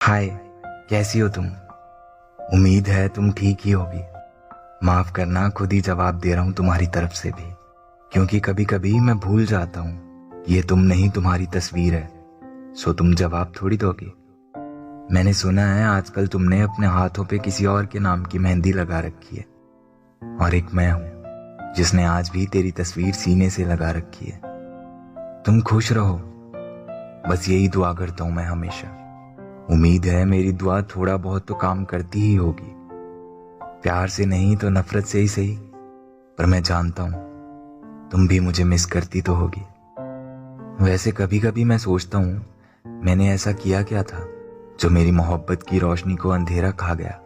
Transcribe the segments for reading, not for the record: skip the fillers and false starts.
हाय, कैसी हो तुम? उम्मीद है तुम ठीक ही होगी। माफ करना, खुद ही जवाब दे रहा हूँ तुम्हारी तरफ से भी, क्योंकि कभी कभी मैं भूल जाता हूँ कि ये तुम नहीं, तुम्हारी तस्वीर है। सो तुम जवाब थोड़ी दोगी। मैंने सुना है आजकल तुमने अपने हाथों पे किसी और के नाम की मेहंदी लगा रखी है, और एक मैं हूँ जिसने आज भी तेरी तस्वीर सीने से लगा रखी है। तुम खुश रहो, बस यही दुआ करता हूँ मैं हमेशा। उम्मीद है मेरी दुआ थोड़ा बहुत तो काम करती ही होगी। प्यार से नहीं तो नफरत से ही सही, पर मैं जानता हूं तुम भी मुझे मिस करती तो होगी। वैसे कभी कभी मैं सोचता हूं मैंने ऐसा किया क्या था जो मेरी मोहब्बत की रोशनी को अंधेरा खा गया।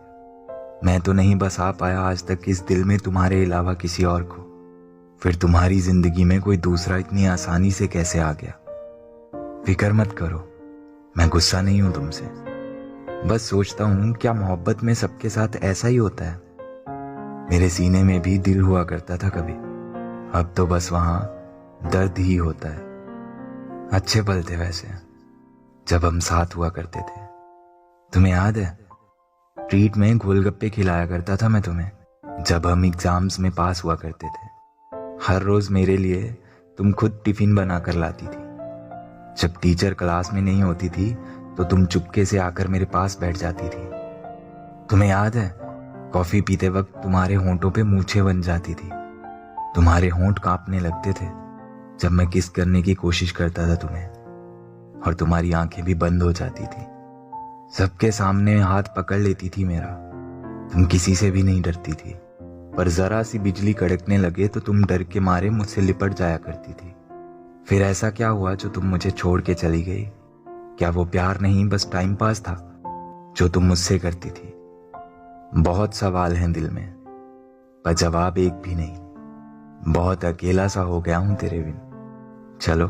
मैं तो नहीं बसा पाया आज तक इस दिल में तुम्हारे अलावा किसी और को, फिर तुम्हारी जिंदगी में कोई दूसरा इतनी आसानी से कैसे आ गया। फिक्र मत करो, मैं गुस्सा नहीं हूं तुमसे। बस सोचता हूं क्या मोहब्बत में सबके साथ ऐसा ही होता है। मेरे सीने में भी दिल हुआ करता था कभी, अब तो बस वहां दर्द ही होता है। अच्छे पल थे वैसे, जब हम साथ हुआ करते थे। तुम्हें याद है, ट्रीट में गोलगप्पे खिलाया करता था मैं तुम्हें, जब हम एग्जाम्स में पास हुआ करते थे। हर रोज मेरे लिए तुम खुद टिफिन बना कर लाती थी। जब टीचर क्लास में नहीं होती थी तो तुम चुपके से आकर मेरे पास बैठ जाती थी। तुम्हें याद है, कॉफी पीते वक्त तुम्हारे होंठों पे मूंछें बन जाती थी। तुम्हारे होंठ कांपने लगते थे जब मैं किस करने की कोशिश करता था तुम्हें, और तुम्हारी आंखें भी बंद हो जाती थी। सबके सामने हाथ पकड़ लेती थी मेरा। तुम किसी से भी नहीं डरती थी, पर जरा सी बिजली कड़कने लगे तो तुम डर के मारे मुझसे लिपट जाया करती थी। फिर ऐसा क्या हुआ जो तुम मुझे छोड़ के चली गई? क्या वो प्यार नहीं, बस टाइम पास था जो तुम मुझसे करती थी? बहुत सवाल हैं दिल में, पर जवाब एक भी नहीं। बहुत अकेला सा हो गया हूं तेरे बिन। चलो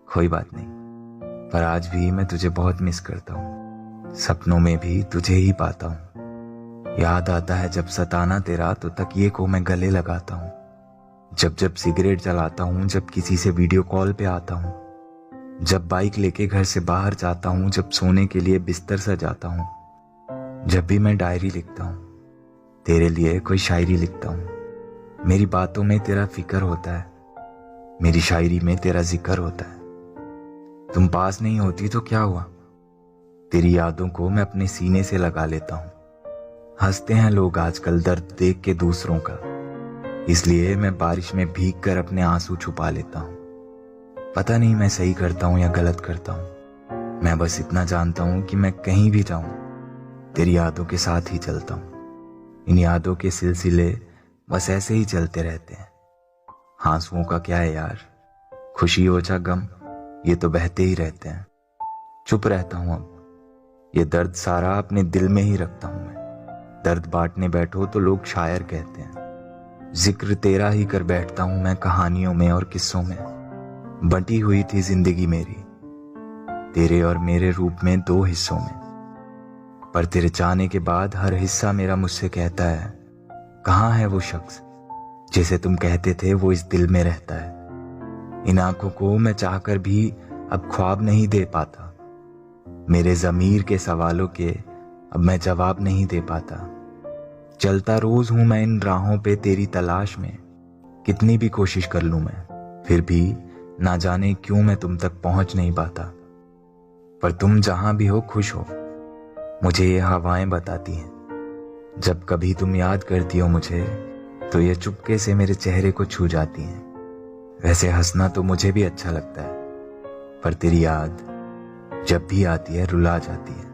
कोई बात नहीं, पर आज भी मैं तुझे बहुत मिस करता हूँ। सपनों में भी तुझे ही पाता हूँ। याद आता है जब सताना तेरा तो तकिए को मैं गले लगाता हूँ। जब जब सिगरेट जलाता हूँ, जब किसी से वीडियो कॉल पे आता हूँ, जब बाइक लेके घर से बाहर जाता हूँ, जब सोने के लिए बिस्तर सजाता हूँ, जब भी मैं डायरी लिखता हूँ, तेरे लिए कोई शायरी लिखता हूँ। मेरी बातों में तेरा फिक्र होता है, मेरी शायरी में तेरा जिक्र होता है। तुम पास नहीं होती तो क्या हुआ, तेरी यादों को मैं अपने सीने से लगा लेता हूँ। हंसते हैं लोग आजकल दर्द देख के दूसरों का, इसलिए मैं बारिश में भीग कर अपने आंसू छुपा लेता हूँ। पता नहीं मैं सही करता हूँ या गलत करता हूँ। मैं बस इतना जानता हूँ कि मैं कहीं भी जाऊँ तेरी यादों के साथ ही चलता हूँ। इन यादों के सिलसिले बस ऐसे ही चलते रहते हैं। आंसुओं का क्या है यार, खुशी हो या गम, ये तो बहते ही रहते हैं। चुप रहता हूँ अब, ये दर्द सारा अपने दिल में ही रखता हूँ मैं। दर्द बांटने बैठो तो लोग शायर कहते हैं। जिक्र तेरा ही कर बैठता हूं मैं कहानियों में और किस्सों में। बंटी हुई थी जिंदगी मेरी तेरे और मेरे रूप में दो हिस्सों में, पर तेरे जाने के बाद हर हिस्सा मेरा मुझसे कहता है, कहाँ है वो शख्स जिसे तुम कहते थे वो इस दिल में रहता है। इन आंखों को मैं चाहकर भी अब ख्वाब नहीं दे पाता। मेरे ज़मीर के सवालों के अब मैं जवाब नहीं दे पाता। चलता रोज हूं मैं इन राहों पे तेरी तलाश में। कितनी भी कोशिश कर लूं मैं, फिर भी ना जाने क्यों मैं तुम तक पहुंच नहीं पाता। पर तुम जहां भी हो खुश हो, मुझे ये हवाएं बताती हैं। जब कभी तुम याद करती हो मुझे तो ये चुपके से मेरे चेहरे को छू जाती हैं। वैसे हंसना तो मुझे भी अच्छा लगता है, पर तेरी याद जब भी आती है रुला जाती है।